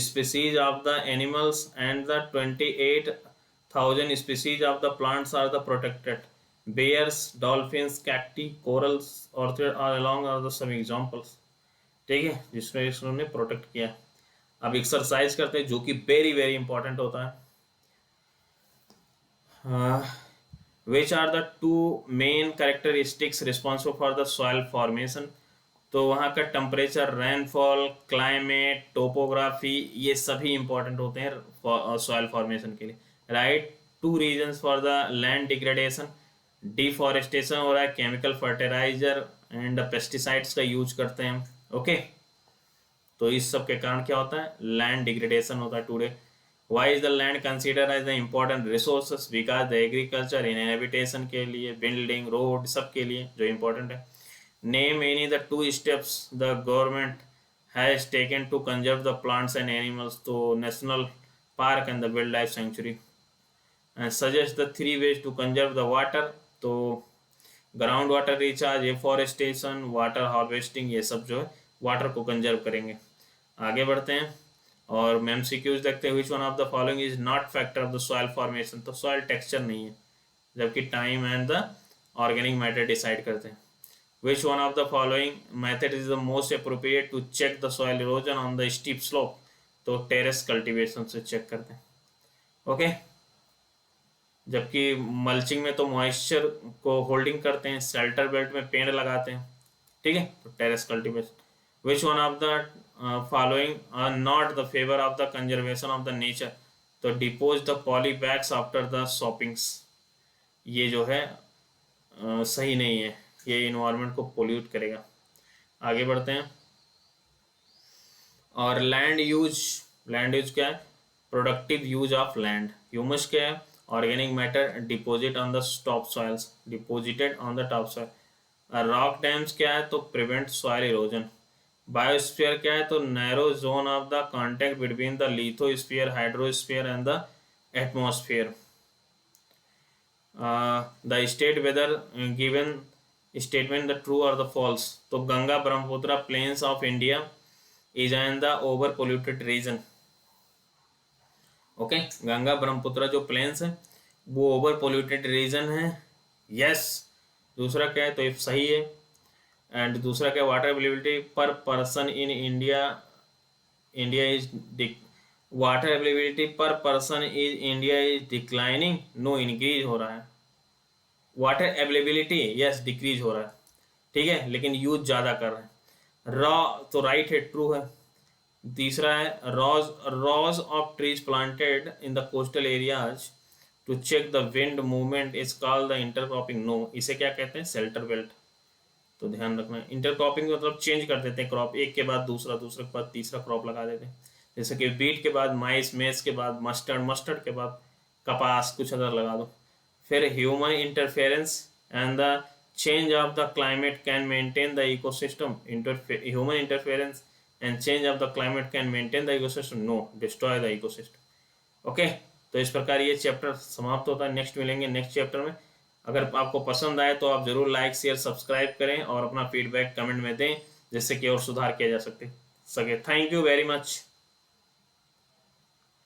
species of the animals and the 28,000 species of the plants are the protected. Bears, dolphins, cacti, corals, orchid are along are the some examples. ठीक है, जिसमें इन्होंने protect किया. अब exercise करते हैं जो कि वेरी वेरी इंपॉर्टेंट होता है. Which are the two main characteristics responsible for the soil formation? तो वहाँ का टेम्परेचर, रेनफॉल, क्लाइमेट, टोपोग्राफी, ये सभी इंपॉर्टेंट होते हैं सॉइल फॉर्मेशन के लिए. Right. 2 reasons for the land degradation. Deforestation हो रहा है, केमिकल फर्टिलाइजर एंड पेस्टिसाइड्स का यूज करते हैं. ओके. तो इस सब के कारण क्या होता है? लैंड डिग्रेडेशन होता है. Today why is the land consider as the important resources, because the agriculture in habitation के लिए, बिल्डिंग, रोड, सब के लिए जो इम्पोर्टेंट है। Name any the 2 steps the government has taken to conserve the plants and animals, तो national park and the wild life sanctuary. And suggest the 3 ways to conserve the water, तो ground water recharge, afforestation, water harvesting, ये सब जो है water को conserve करेंगे। आगे बढ़ते हैं और एमसीक्यूज देखते हैं। Which one of the following is not factor of the soil formation, तो सॉइल टेक्सचर नहीं है, जबकि time and the organic matter decide करते हैं। Which one of the following method is the most appropriate to check the soil erosion on the steep slope, तो terrace cultivation से check करते हैं। ओके, जबकि मल्चिंग में तो मॉइस्चर को होल्डिंग करते हैं, शेल्टर बेल्ट में पेड़ लगाते हैं, ठीक है, तो terrace cultivation. Which one of the following are not the favour of the conservation of the nature, तो dispose the poly bags after the shoppings, ये जो है सही नहीं है, ये इन्वायरमेंट को पोल्यूट करेगा। आगे बढ़ते हैं और लैंड यूज क्या है, productive use of land. Humus क्या है, organic matter deposit on the top soils, deposited on the top soil. Rock dams क्या है, तो प्रिवेंट सॉइल इरोजन। बायोस्फीयर क्या है, तो narrow zone of the contact between the lithosphere, hydrosphere and the atmosphere. The state weather given statement the true और the false, तो Ganga Brahmaputra plains of India is in the over polluted region. Okay, Ganga Brahmaputra जो plains है वो over polluted region है, yes. दूसरा क्या है, तो इफ सही है। एंड दूसरा क्या, water availability per person in India, India is water availability per person is India is declining, no increase हो रहा है। वाटर अवेलेबिलिटी यस डिक्रीज हो रहा है, ठीक है, लेकिन यूज ज़्यादा कर रहे हैं। रॉ तो राइट है, ट्रू है। तीसरा है rows of trees planted in the coastal areas to check the wind movement is called the intercropping, no, इसे क्या कहते हैं, शेल्टर बेल्ट। तो ध्यान रखना, इंटरक्रॉपिंग मतलब चेंज कर देते हैं क्रॉप, एक के बाद दूसरा, दूसरे के बाद तीसरा क्रॉप लगा देते हैं। जैसे कि बीट के बाद माइस, मेस के बाद मस्टर्ड, मस्टर्ड के बाद कपास, कुछ अदर लगा दो। फिर human interference and the change of the climate can maintain the ecosystem, human interference and change of the climate can maintain the ecosystem, no, destroy the ecosystem। Okay, तो इस प्रकार ये चैप्टर समाप्त होता है। नेक्स्ट मिलेंगे नेक्स्ट चैप्टर में। अगर आपको पसंद आए तो आप जरूर लाइक शेयर सब्सक्राइब करें और अपना फीडबैक कमेंट में दें, जिससे कि और सुधार किया जा सके। Thank you very much.